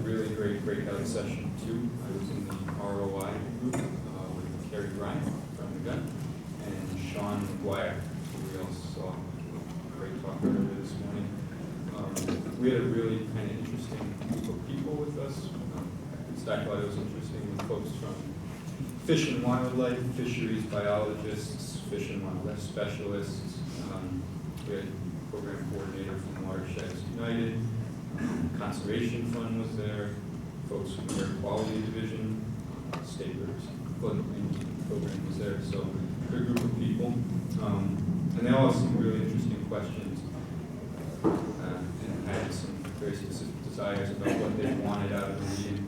really great breakout session too. I was in the ROI group with Kerry Bryant from the gun and Sean McGuire, who we also saw a great talk earlier this morning. We had a really kind of interesting group of people with us. I thought it was interesting with folks from fish and wildlife, fisheries biologists, fish and wildlife specialists. We had a program coordinator from Watersheds United. Conservation Fund was there. Folks from the Air Quality Division, State Rivers Floodplain Program was there. So good group of people. And they all had some really interesting questions and had some very specific desires about what they wanted out of the meeting.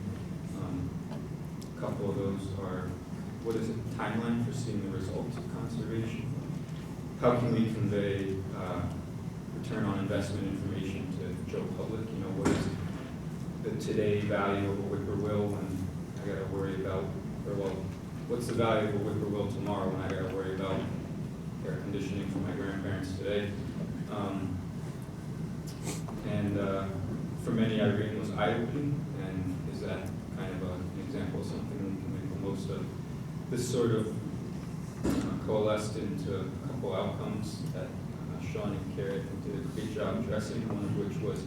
A couple of those are, what is it, timeline for seeing the results of conservation? How can we convey return on investment information to Joe Public? You know, what is the today value of a whippoorwill when I got to worry about, or well, what's the value of a whippoorwill tomorrow when I got to worry about air conditioning for my grandparents today? For many, Irene was eye-opening, and is that kind of an example of something we can make the most of? This sort of coalesced into a couple outcomes that Sean and Kerry did a great job addressing, one of which was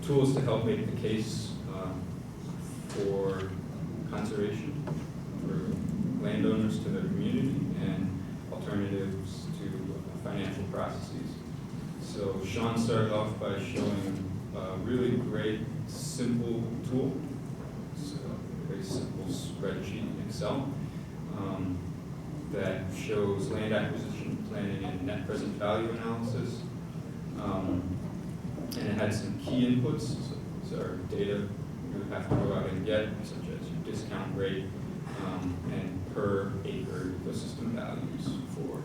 tools to help make the case for conservation, for landowners to their community, and alternatives to financial processes. So Sean started off by showing a really great, simple tool. It's a very simple spreadsheet in Excel that shows land acquisition planning and net present value analysis. And it had some key inputs, so our data you would have to go out and get, such as your discount rate and per acre ecosystem values for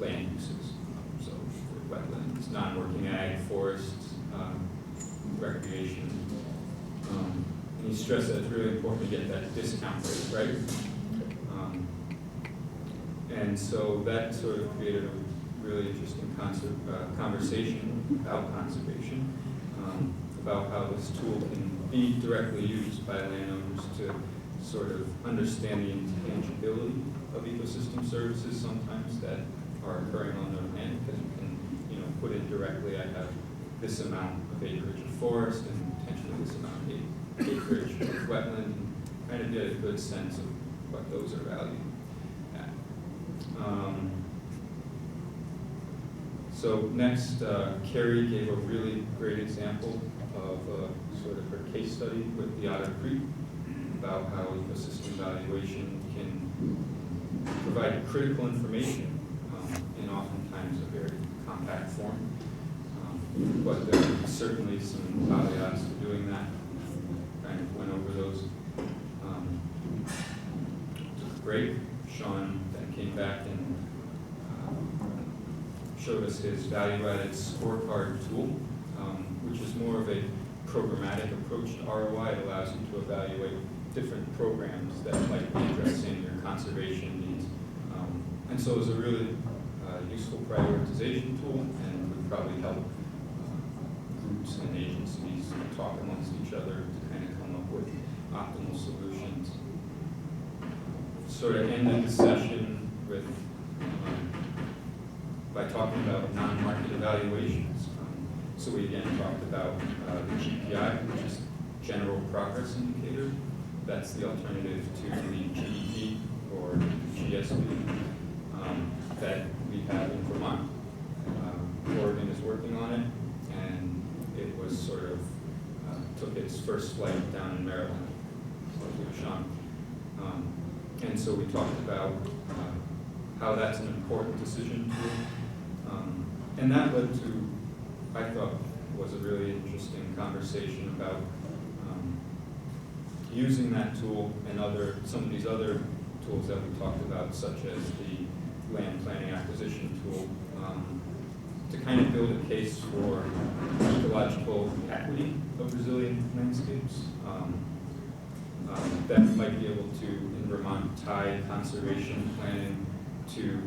land uses. So for wetlands, non-working ag, forests, recreation. And he stressed that it's really important to get that discount rate right. And so that sort of created a really interesting conversation about conservation, about how this tool can be directly used by landowners to sort of understand the intangibility of ecosystem services sometimes that are occurring on their land, because you can, you know, put in directly, I have this amount of acreage of forest and potentially this amount of acreage of wetland, and kind of get a good sense of what those are valued at. So next, Kerry gave a really great example of sort of her case study with the Otter Creek about how ecosystem evaluation can provide critical information in oftentimes a very compact form. But there are certainly some caveats to doing that. Kind of went over those. Took a break. Sean then came back and showed us his value-added scorecard tool, which is more of a programmatic approach to ROI. It allows you to evaluate different programs that might be addressing your conservation needs. And so it's a really useful prioritization tool, and would probably help groups and agencies talk amongst each other to kind of come up with optimal solutions. Sort of ended the session with by talking about non-market evaluations. So we again talked about the GPI, which is General Progress Indicator. That's the alternative to the GEP or GSP that we have in Vermont. Oregon is working on it, and it was sort of took its first flight down in Maryland, with Sean. And so we talked about how that's an important decision tool. And that led to, I thought, was a really interesting conversation about using that tool and some of these other tools that we talked about, such as the land planning acquisition tool, to kind of build a case for ecological equity of resilient landscapes that might be able to, in Vermont, tie conservation planning to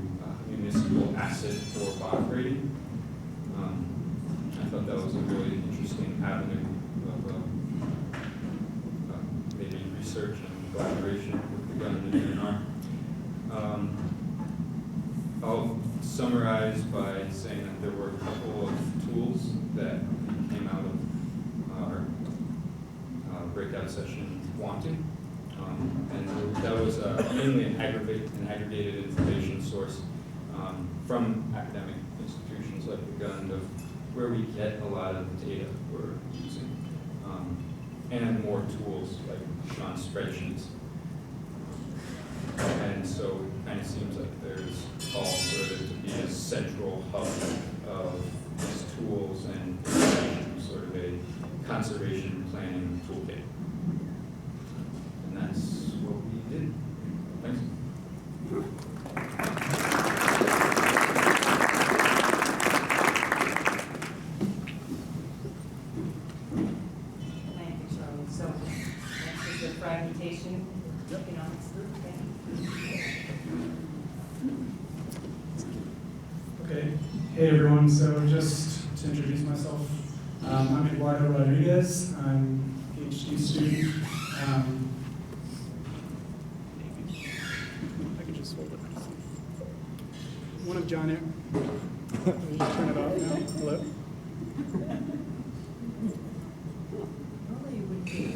municipal asset or bond rating. I thought that was a really interesting avenue of research and collaboration with the gun and the DNR. I'll summarize by saying that there were a couple of tools that came out of our breakout session wanting. And that was mainly an aggregated information source from academic institutions like the Gun, of where we get a lot of the data we're using, and more tools like Sean's spreadsheets. And so it kind of seems like there's call for there to be a central hub of these tools and information, sort of a conservation planning toolkit. And that's what we did. Thanks. Thank you, Charlie. So this is the fragmentation economics group. Okay. Hey everyone. So just to introduce myself, I'm Eduardo Rodriguez. I'm a PhD student. I can just hold it. One of John Eric. Let me just turn it off now. Hello. Normally you wouldn't be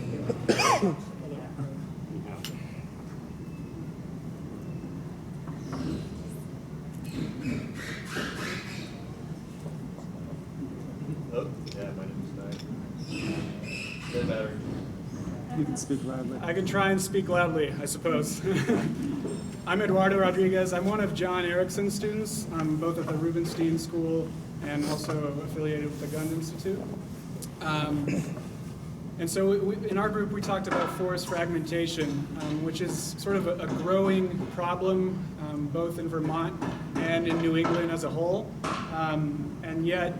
Oh, yeah, my name is Nine. Better. You can speak loudly. I can try and speak loudly, I suppose. I'm Eduardo Rodriguez. I'm one of John Erickson's students. I'm both at the Rubenstein School and also affiliated with the Gund Institute. And so in our group, we talked about forest fragmentation, which is sort of a growing problem, both in Vermont and in New England as a whole. And yet,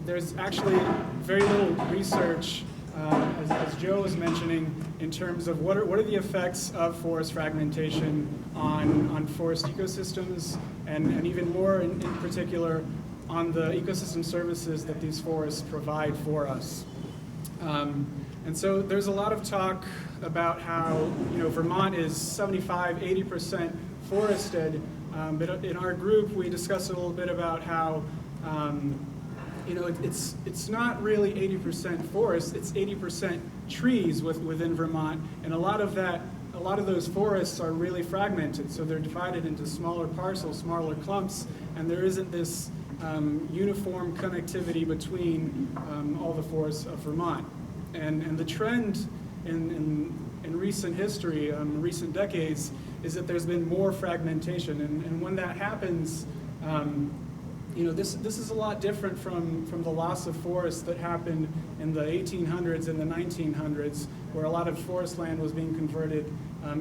there's actually very little research, as Joe was mentioning, in terms of what are the effects of forest fragmentation on forest ecosystems, and even more in particular on the ecosystem services that these forests provide for us. And so there's a lot of talk about how Vermont is 75–80% forested, but in our group we discussed a little bit about how it's not really 80% forest, it's 80% trees within Vermont, and a lot of those forests are really fragmented, so they're divided into smaller parcels, smaller clumps, and there isn't this uniform connectivity between all the forests of Vermont. And the trend in recent history, recent decades, is that there's been more fragmentation, and when that happens, this is a lot different from the loss of forests that happened in the 1800s and the 1900s, where a lot of forest land was being converted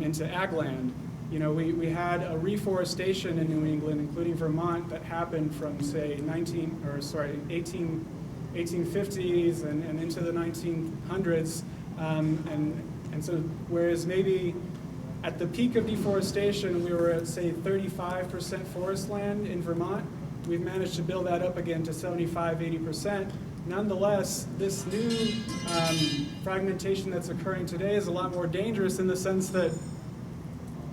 into ag land. We had a reforestation in New England, including Vermont, that happened from say 1850s and into the 1900s, and so whereas maybe at the peak of deforestation we were at say 35% forest land in Vermont, we've managed to build that up again to 75–80%. Nonetheless, this new fragmentation that's occurring today is a lot more dangerous in the sense that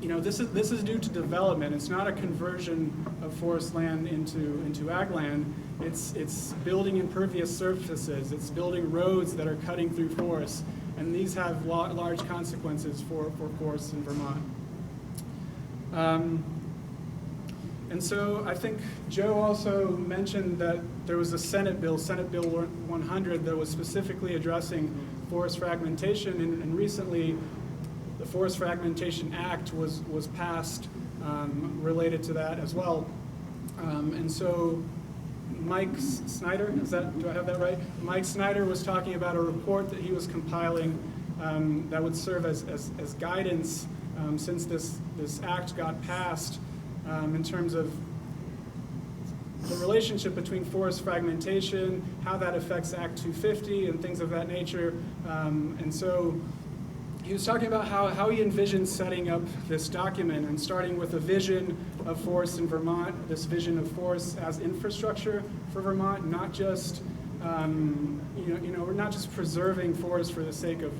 this is due to development. It's not a conversion of forest land into ag land. It's building impervious surfaces. It's building roads that are cutting through forests, and these have large consequences for forests in Vermont. And so I think Joe also mentioned that there was a Senate Bill 100, that was specifically addressing forest fragmentation, and recently the Forest Fragmentation Act was passed related to that as well. And so Mike Snyder, do I have that right? Mike Snyder was talking about a report that he was compiling that would serve as guidance since this act got passed, in terms of the relationship between forest fragmentation, how that affects Act 250 and things of that nature. And so he was talking about how he envisioned setting up this document, and starting with a vision of forests in Vermont, this vision of forests as infrastructure for Vermont, not just we're not just preserving forests for the sake of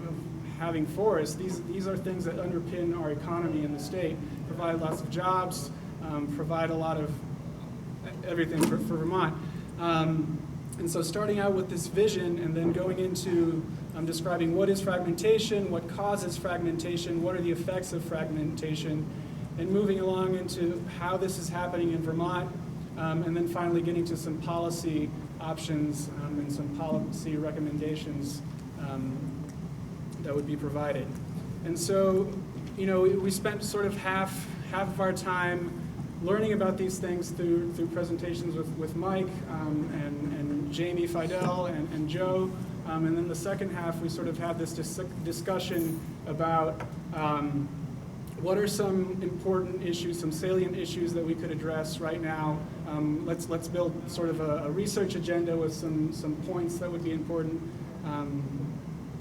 having forests. These are things that underpin our economy in the state, provide lots of jobs, provide a lot of everything for Vermont. And so starting out with this vision and then going into describing what is fragmentation, what causes fragmentation, what are the effects of fragmentation, and moving along into how this is happening in Vermont, and then finally getting to some policy options and some policy recommendations that would be provided. And so, you know, we spent sort of half of our time learning about these things through presentations with Mike and Jamie Fidel and Joe. And then the second half, we sort of had this discussion about what are some important issues, some salient issues that we could address right now. Let's build sort of a research agenda with some points that would be important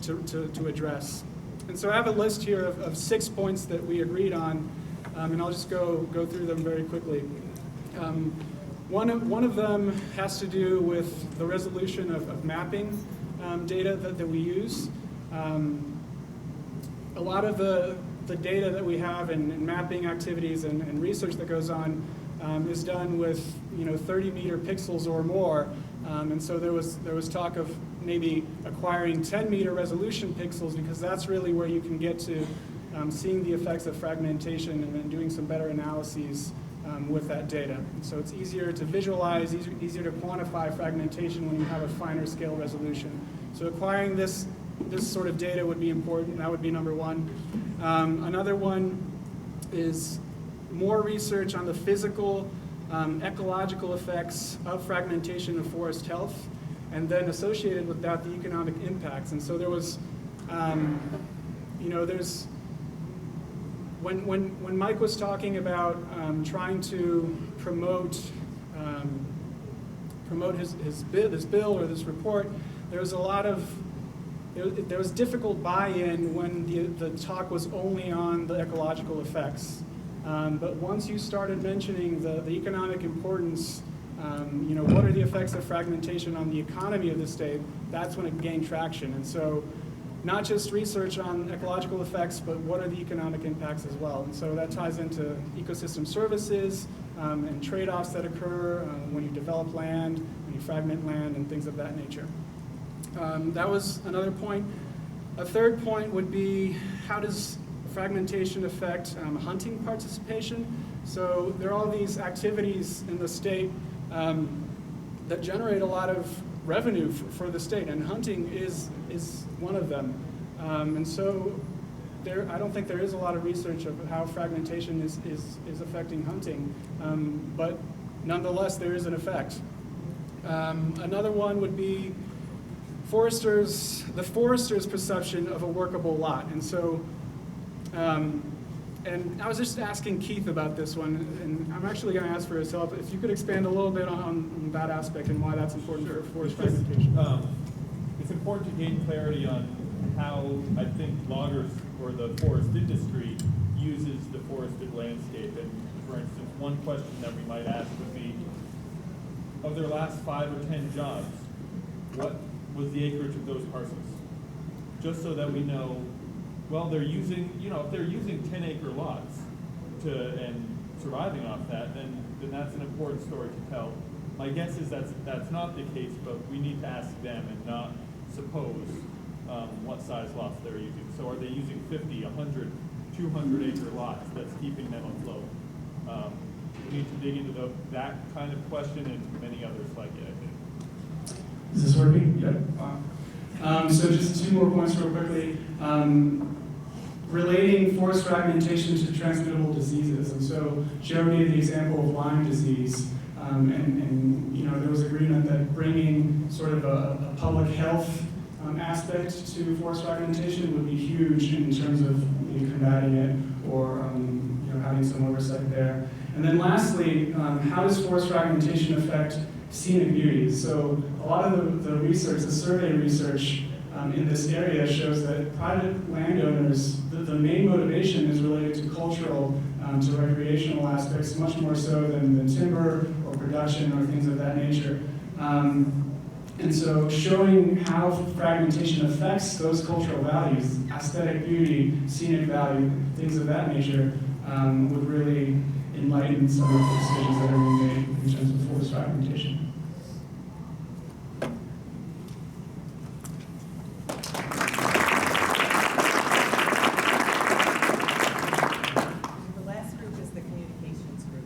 to address. And so I have a list here of 6 points that we agreed on, and I'll just go through them very quickly. One of them has to do with the resolution of mapping data that we use. A lot of the data that we have in mapping activities and research that goes on is done with 30-meter pixels or more, and so there was talk of maybe acquiring 10-meter resolution pixels, because that's really where you can get to seeing the effects of fragmentation and then doing some better analyses with that data. And so it's easier to visualize, easier to quantify fragmentation when you have a finer scale resolution. So acquiring this sort of data would be important. That would be number one. Another one is more research on the physical, ecological effects of fragmentation of forest health, and then associated with that, the economic impacts. And so there was, there's, when Mike was talking about trying to promote this bill or this report, there was a lot of, there was difficult buy-in when the talk was only on the ecological effects. But once you started mentioning the economic importance, what are the effects of fragmentation on the economy of the state, that's when it gained traction. And so not just research on ecological effects, but what are the economic impacts as well. And so that ties into ecosystem services and trade-offs that occur when you develop land, when you fragment land, and things of that nature. That was another point. A third point would be, how does fragmentation affect hunting participation? So there are all these activities in the state that generate a lot of revenue for the state, and hunting is one of them. And so I don't think there is a lot of research of how fragmentation is affecting hunting, but nonetheless there is an effect. Another one would be the forester's perception of a workable lot. And so, and I was just asking Keith about this one, and I'm actually going to ask for his help. If you could expand a little bit on that aspect and why that's important for forest fragmentation. It's important to gain clarity on how I think loggers or the forest industry uses the forested landscape. And for instance, one question that we might ask would be, of their last 5 or 10 jobs, what was the acreage of those parcels? Just so that we know, well, they're using, if they're using 10-acre lots and surviving off that, then that's an important story to tell. My guess is that's not the case, but we need to ask them and not suppose what size lots they're using. So are they using 50, 100, 200-acre lots that's keeping them afloat? We need to dig into that kind of question and many others like it, I think. Is this working? Yeah. So just 2 more points real quickly. Relating forest fragmentation to transmittable diseases. And so Joe gave the example of Lyme disease. And there was agreement that bringing sort of a public health aspect to forest fragmentation would be huge in terms of combating it or having some oversight there. And then lastly, how does forest fragmentation affect scenic beauty? So a lot of the research, the survey research in this area shows that private landowners, the main motivation is related to cultural, to recreational aspects, much more so than timber or production or things of that nature. And so showing how fragmentation affects those cultural values, aesthetic beauty, scenic value, things of that nature, would really enlighten some of the decisions that are being made in terms of forest fragmentation. The last group is the communications group.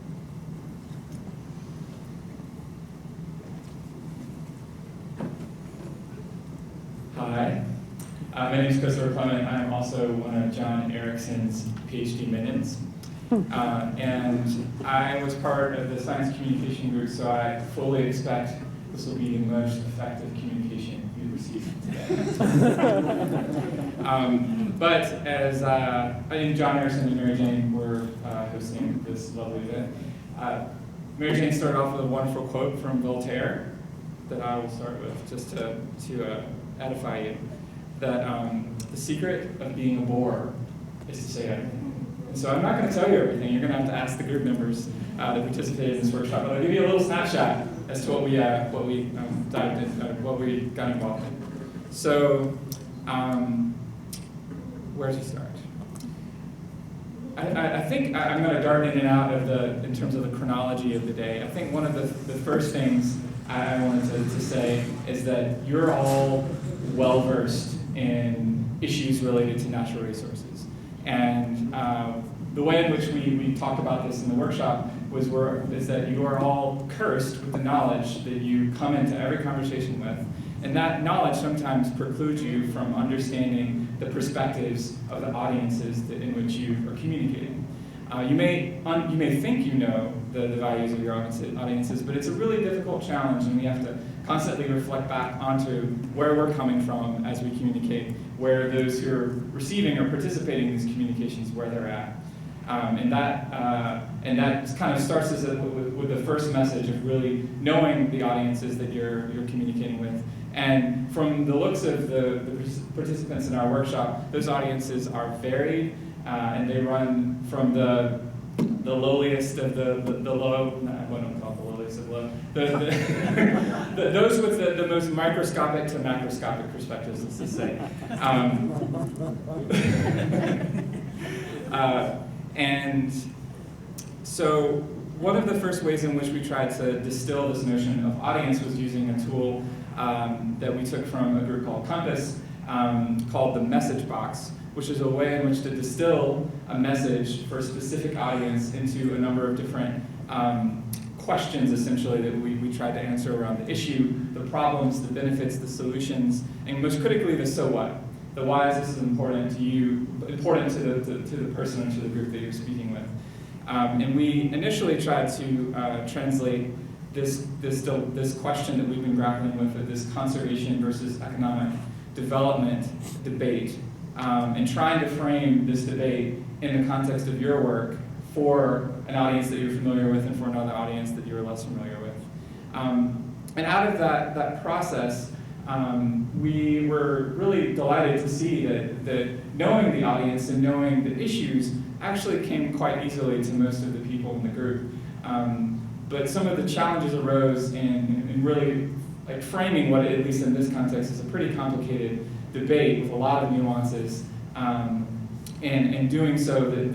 Hi, my name is Christopher Clement. I'm also one of John Erickson's PhD minions. And I was part of the science communication group, so I fully expect this will be the most effective communication you receive today. But as John Erickson and Mary Jane were hosting this lovely event, Mary Jane started off with a wonderful quote from Voltaire that I will start with, just to edify you, that the secret of being a bore is to say everything. And so I'm not going to tell you everything. You're going to have to ask the group members that participated in this workshop. But I'll give you a little snapshot as to what we dived in, what we got involved in. So, where to start? I think I'm going to dart in and out of in terms of the chronology of the day. I think one of the first things I wanted to say is that you're all well-versed in issues related to natural resources. And the way in which we talked about this in the workshop is that you are all cursed with the knowledge that you come into every conversation with. And that knowledge sometimes precludes you from understanding the perspectives of the audiences in which you are communicating. You may think you know the values of your audiences, but it's a really difficult challenge, and we have to constantly reflect back onto where we're coming from as we communicate, where those who are receiving or participating in these communications, where they're at. And that kind of starts with the first message of really knowing the audiences that you're communicating with. And from the looks of the participants in our workshop, those audiences are varied, and they run from the lowliest of the low, no, I wouldn't call it the lowliest of low, those with the most microscopic to macroscopic perspectives, let's just say. And so one of the first ways in which we tried to distill this notion of audience was using a tool that we took from a group called Compass, called the message box, which is a way in which to distill a message for a specific audience into a number of different questions, essentially, that we tried to answer around the issue, the problems, the benefits, the solutions, and most critically, the so what. The why is this important to you, important to the person and to the group that you're speaking with. And we initially tried to translate this question that we've been grappling with, this conservation versus economic development debate, and trying to frame this debate in the context of your work for an audience that you're familiar with and for another audience that you're less familiar with. And out of that process, we were really delighted to see that knowing the audience and knowing the issues actually came quite easily to most of the people in the group. But some of the challenges arose in really like framing what, at least in this context, is a pretty complicated debate with a lot of nuances, and doing so that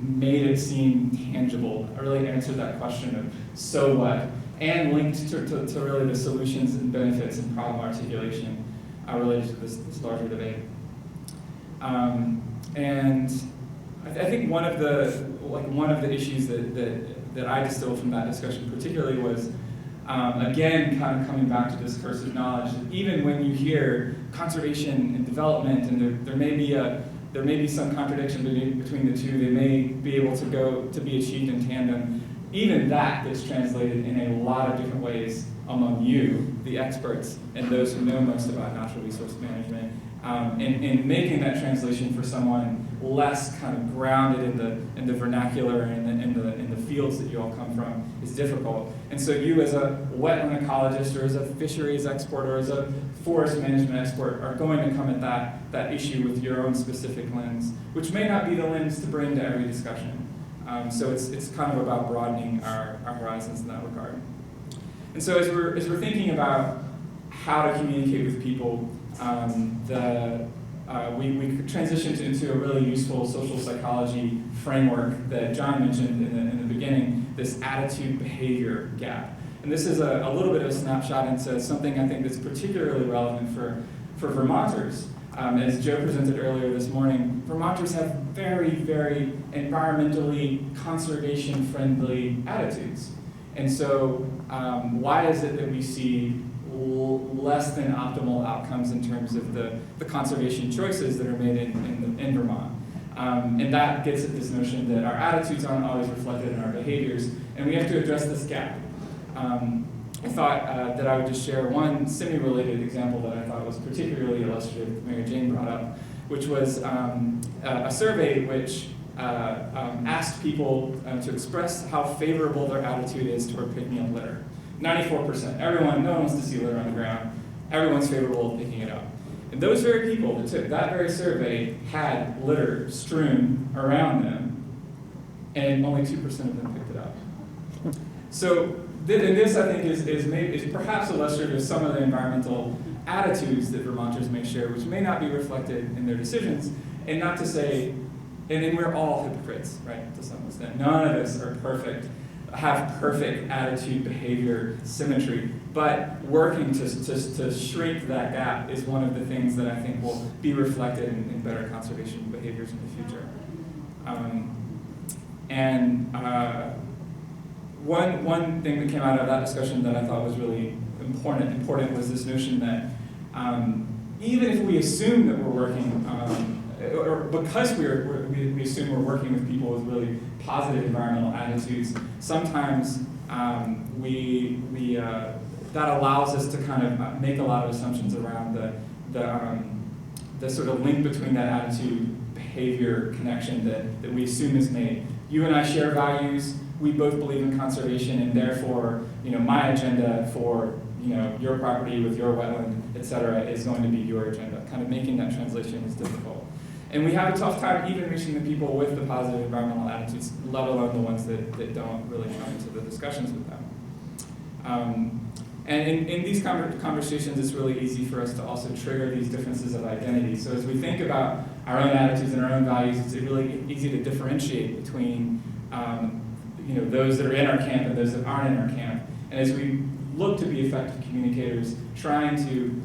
made it seem tangible. I really answered that question of so what, and linked to really the solutions and benefits and problem articulation related to this larger debate. And I think one of the issues that I distilled from that discussion particularly was, again, kind of coming back to this curse of knowledge, that even when you hear conservation and development, and there may be some contradiction between the two, they may be able to be achieved in tandem. Even that gets translated in a lot of different ways among you, the experts, and those who know most about natural resource management. And making that translation for someone less kind of grounded in the vernacular and in the fields that you all come from is difficult. And so you, as a wetland ecologist or as a fisheries expert or as a forest management expert, are going to come at that issue with your own specific lens, which may not be the lens to bring to every discussion. So it's kind of about broadening our horizons in that regard. And so as we're thinking about how to communicate with people. We transitioned into a really useful social psychology framework that John mentioned in the beginning, this attitude-behavior gap. And this is a little bit of a snapshot into something I think that's particularly relevant for Vermonters. As Joe presented earlier this morning, Vermonters have very, very environmentally conservation-friendly attitudes. And so why is it that we see less than optimal outcomes in terms of the conservation choices that are made in Vermont? And that gets at this notion that our attitudes aren't always reflected in our behaviors, and we have to address this gap. I thought that I would just share one semi-related example that I thought was particularly illustrative that Mary Jane brought up, which was a survey which asked people to express how favorable their attitude is toward picking up litter. 94%. No one wants to see litter on the ground. Everyone's favorable of picking it up. And those very people that took that very survey had litter strewn around them, and only 2% of them picked it up. So this, I think, is perhaps illustrative of some of the environmental attitudes that Vermonters may share, which may not be reflected in their decisions, and not to say, and then we're all hypocrites, right, to some extent. None of us are perfect, have perfect attitude, behavior, symmetry, but working to shrink that gap is one of the things that I think will be reflected in better conservation behaviors in the future. One thing that came out of that discussion that I thought was really important was this notion that even if we assume that we're working, or because we assume we're working with people with really positive environmental attitudes, sometimes that allows us to kind of make a lot of assumptions around the sort of link between that attitude-behavior connection that we assume is made. You and I share values. We both believe in conservation, and therefore, my agenda for your property with your wetland, et cetera, is going to be your agenda. Kind of making that translation is difficult. And we have a tough time even reaching the people with the positive environmental attitudes, let alone the ones that don't really come into the discussions with them. And in these conversations, it's really easy for us to also trigger these differences of identity. So as we think about our own attitudes and our own values, it's really easy to differentiate between those that are in our camp and those that aren't in our camp. And as we look to be effective communicators, trying to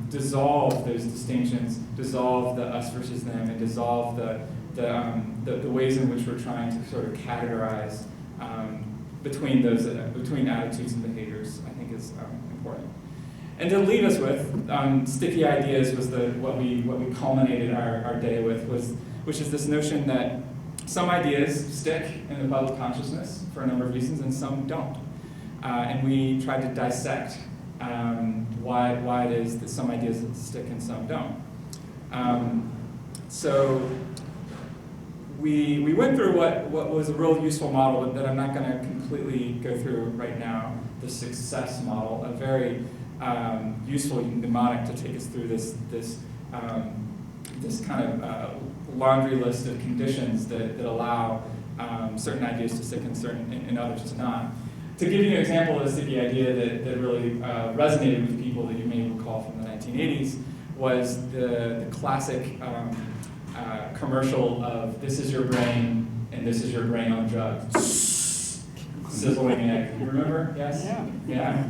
dissolve those distinctions, dissolve the us versus them, and dissolve the ways in which we're trying to sort of categorize between attitudes and behaviors, I think is important. And to leave us with, sticky ideas was what we culminated our day with, which is this notion that some ideas stick in the public consciousness for a number of reasons, and some don't. And we tried to dissect why it is that some ideas stick and some don't. So we went through what was a real useful model that I'm not going to completely go through right now, the success model, a very useful mnemonic to take us through this kind of laundry list of conditions that allow certain ideas to stick and others to not. To give you an example of a sticky idea that really resonated with people that you may recall from the 1980s was the classic commercial of "This is your brain and this is your brain on drugs." Sizzling egg. You remember? Yes? Yeah.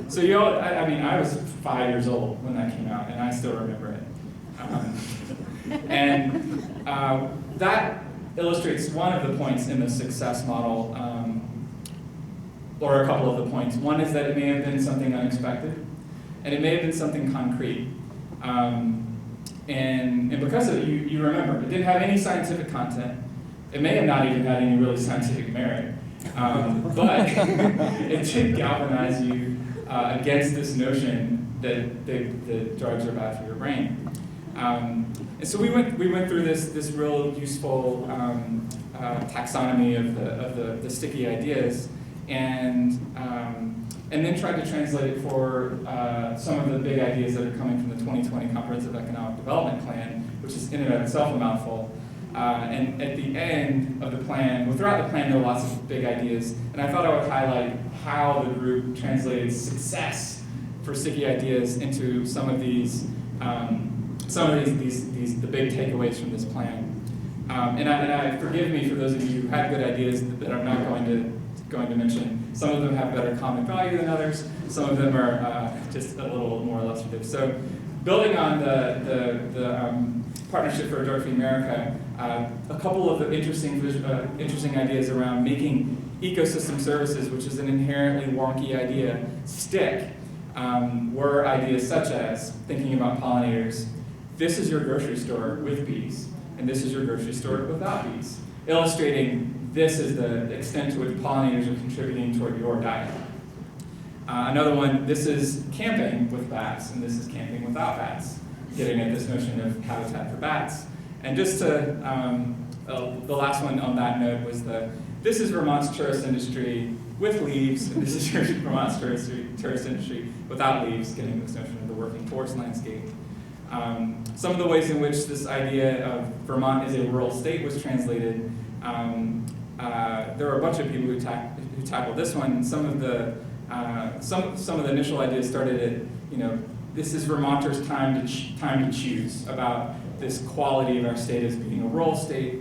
So I was 5 years old when that came out, and I still remember it. That illustrates one of the points in the success model, or a couple of the points. One is that it may have been something unexpected, and it may have been something concrete. And because of it, you remember, it didn't have any scientific content. It may have not even had any really scientific merit, but it did galvanize you against this notion that drugs are bad for your brain. And so we went through this real useful taxonomy of the sticky ideas, and then tried to translate it for some of the big ideas that are coming from the 2020 Comprehensive Economic Development Plan, which is in and of itself a mouthful. And at the end of the plan, throughout the plan, there were lots of big ideas, and I thought I would highlight how the group translated success for sticky ideas into some of these the big takeaways from this plan. And I forgive me for those of you who had good ideas that I'm not going to mention. Some of them have better common value than others. Some of them are just a little more illustrative. So, building on the Partnership for a Drug-Free America, a couple of the interesting ideas around making ecosystem services, which is an inherently wonky idea, stick, were ideas such as thinking about pollinators. This is your grocery store with bees, and this is your grocery store without bees, illustrating this is the extent to which pollinators are contributing toward your diet. Another one, this is camping with bats, and this is camping without bats, getting at this notion of habitat for bats. And just to, the last one on that note was this is Vermont's tourist industry with leaves, and this is Vermont's tourist industry without leaves, getting this notion of the working forest landscape. Some of the ways in which this idea of Vermont as a rural state was translated, there were a bunch of people who tackled this one. Some of the initial ideas started at, this is Vermonters' time to choose about this quality of our state as being a rural state,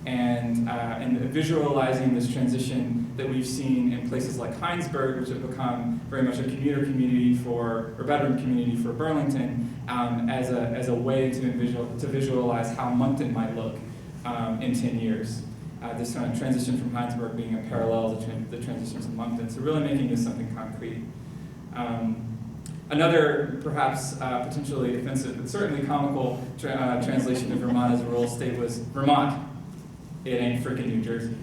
and visualizing this transition that we've seen in places like Heinsberg, which have become very much a commuter community or bedroom community for Burlington, as a way to visualize how Moncton might look in 10 years. This kind of transition from Heinsberg being a parallel to the transition to Moncton, so really making this something concrete. Another, perhaps potentially offensive, but certainly comical translation of Vermont as a rural state was Vermont. It ain't frickin' New Jersey.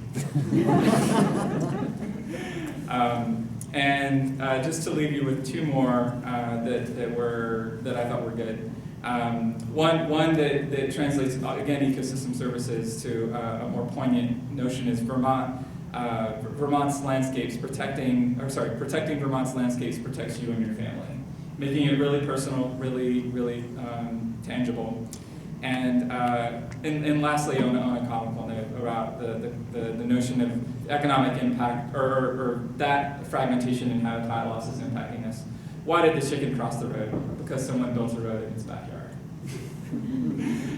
And just to leave you with two more that I thought were good. One that translates again ecosystem services to a more poignant notion is Vermont's landscapes protecting Vermont's landscapes protects you and your family, making it really personal, really tangible. And lastly, on a comical note, about the notion of economic impact, or that fragmentation and habitat loss is impacting us. Why did the chicken cross the road? Because someone built a road in his backyard.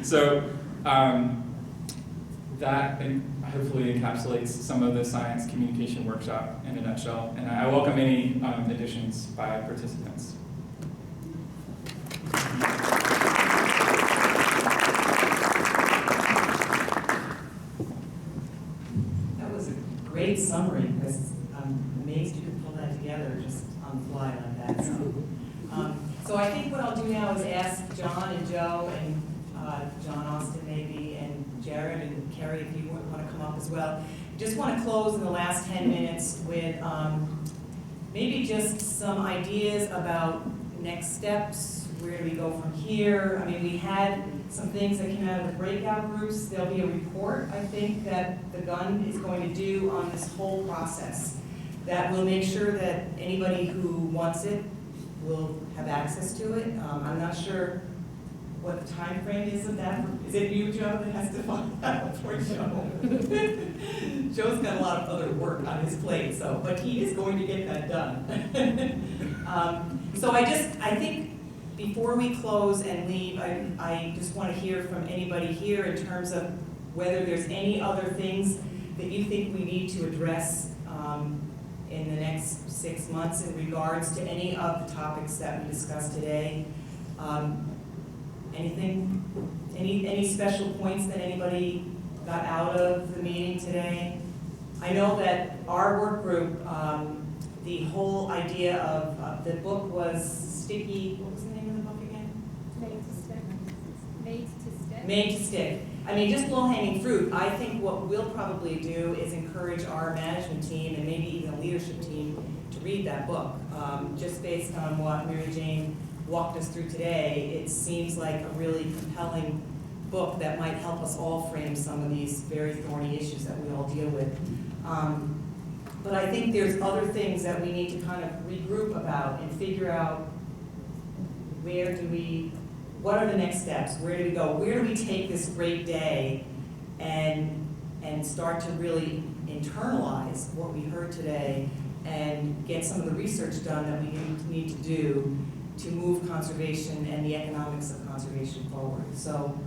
So that hopefully encapsulates some of the science communication workshop in a nutshell. And I welcome any additions by participants. Great summary, because I'm amazed you could pull that together just on the fly like that. So I think what I'll do now is ask John and Joe and John Austin maybe, and Jared and Kerry if you want to come up as well. Just want to close in the last 10 minutes with maybe just some ideas about next steps. Where do we go from here? I mean, we had some things that came out of the breakout groups. There'll be a report, I think, that the GUN is going to do on this whole process that will make sure that anybody who wants it will have access to it. I'm not sure what the time frame is of that. Is it you, Joe, that has to find out for Joe? Joe's got a lot of other work on his plate, but he is going to get that done. So I think before we close and leave, I just want to hear from anybody here in terms of whether there's any other things that you think we need to address in the next 6 months in regards to any of the topics that we discussed today. Any special points that anybody got out of the meeting today? I know that our work group, the whole idea of the book was Sticky, what was the name of the book again? Made to Stick. Made to Stick. Made to Stick. I mean, just low-hanging fruit. I think what we'll probably do is encourage our management team and maybe even a leadership team to read that book. Just based on what Mary Jane walked us through today, it seems like a really compelling book that might help us all frame some of these very thorny issues that we all deal with. But I think there's other things that we need to kind of regroup about and figure out what are the next steps? Where do we go? Where do we take this great day and start to really internalize what we heard today and get some of the research done that we need to do to move conservation and the economics of conservation forward. So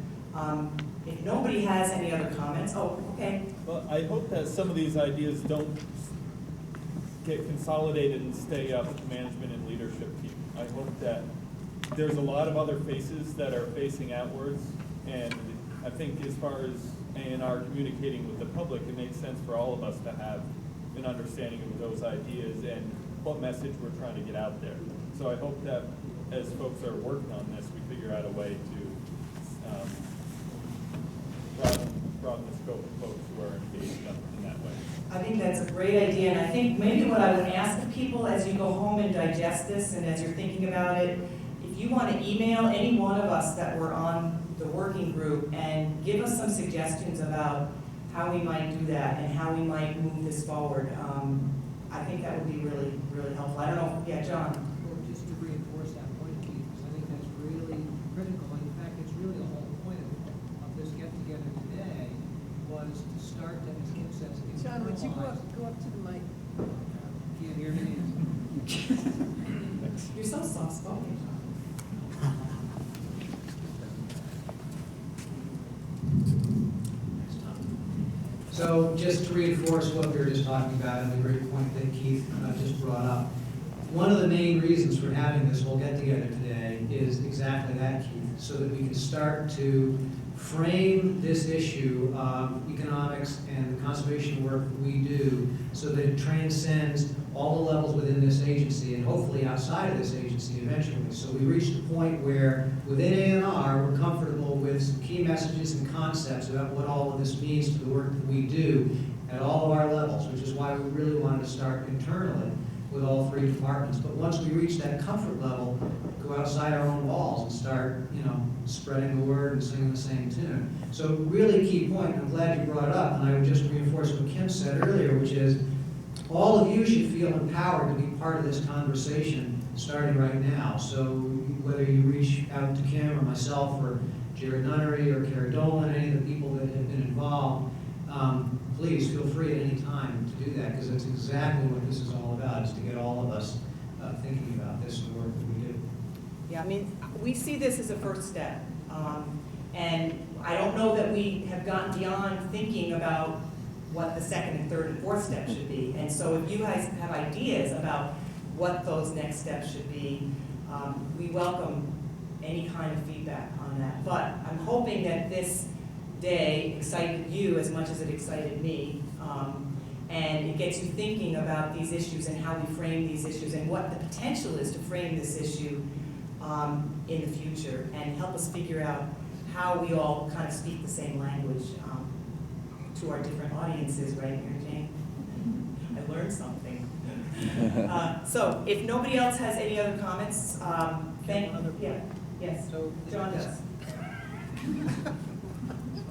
if nobody has any other comments, oh, okay. Well, I hope that some of these ideas don't get consolidated and stay up with the management and leadership team. I hope that there's a lot of other faces that are facing outwards, and I think as far as A&R communicating with the public, it makes sense for all of us to have an understanding of those ideas and what message we're trying to get out there. So I hope that as folks are working on this, we figure out a way to broaden the scope of folks who are engaged in that way. I think that's a great idea, and I think maybe what I would ask of people as you go home and digest this and as you're thinking about it, if you want to email any one of us that were on the working group and give us some suggestions about how we might do that and how we might move this forward, I think that would be really, really helpful. I don't know, yeah, John? Well, just to reinforce that point, Keith, because I think that's really critical. In fact, it's really the whole point of this get-together today was to start, that, as Kim says, John, would you go up to the mic? Can't hear me. You're so soft-spoken, John. So just to reinforce what we were just talking about and the great point that Keith just brought up, one of the main reasons for having this whole get-together today is exactly that, Keith, so that we can start to frame this issue of economics and the conservation work that we do so that it transcends all the levels within this agency and hopefully outside of this agency eventually. So we reached a point where within A&R we're comfortable with some key messages and concepts about what all of this means to the work that we do at all of our levels, which is why we really wanted to start internally with all three departments. But once we reach that comfort level, go outside our own walls and start, spreading the word and singing the same tune. So really key point, and I'm glad you brought it up, and I would just reinforce what Kim said earlier, which is all of you should feel empowered to be part of this conversation starting right now. So whether you reach out to Kim or myself or Jared Nunnery or Kara Dolan, any of the people that have been involved, please feel free at any time to do that, because that's exactly what this is all about, is to get all of us thinking about this and the work that we do. Yeah, we see this as a first step. And I don't know that we have gotten beyond thinking about what the second and third and fourth steps should be. And so if you guys have ideas about what those next steps should be, we welcome any kind of feedback on that. But I'm hoping that this day excited you as much as it excited me. And it gets you thinking about these issues and how we frame these issues and what the potential is to frame this issue in the future, and help us figure out how we all kind of speak the same language to our different audiences, right here, Jane? I learned something. So if nobody else has any other comments, yes, So John does.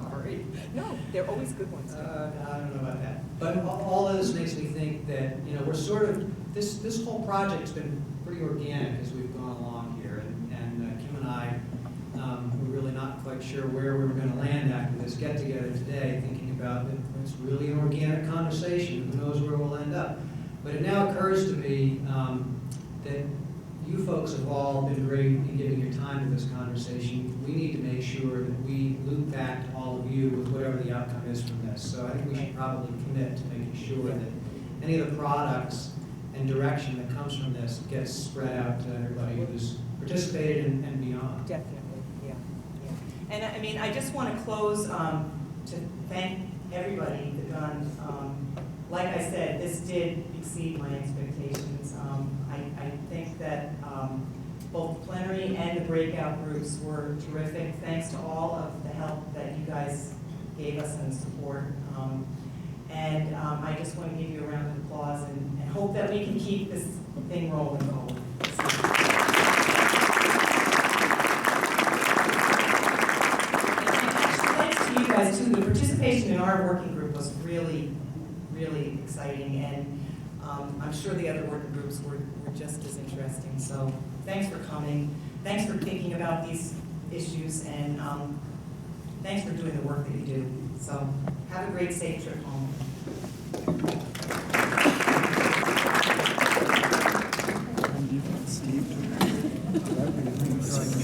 Sorry. No, they're always good ones. I don't know about that. But all of this makes me think that, we're sort of, this whole project's been pretty organic as we've gone along here. And Kim and I, we're really not quite sure where we were going to land after this get-together today, thinking about it. It's really an organic conversation. Who knows where we'll end up? But it now occurs to me that you folks have all been great in giving your time to this conversation. We need to make sure that we loop back to all of you with whatever the outcome is from this. So I think we should probably commit to making sure that any of the products and direction that comes from this gets spread out to everybody who's participated and beyond. Definitely, yeah. And I just want to close to thank everybody that done. Like I said, this did exceed my expectations. I think that both the plenary and the breakout groups were terrific. Thanks to all of the help that you guys gave us and support. And I just want to give you a round of applause and hope that we can keep this thing rolling forward. Thanks to you guys too. The participation in our working group was really, really exciting, and I'm sure the other working groups were just as interesting. So thanks for coming. Thanks for thinking about these issues, and thanks for doing the work that you do. So have a great, safe trip home. That's right.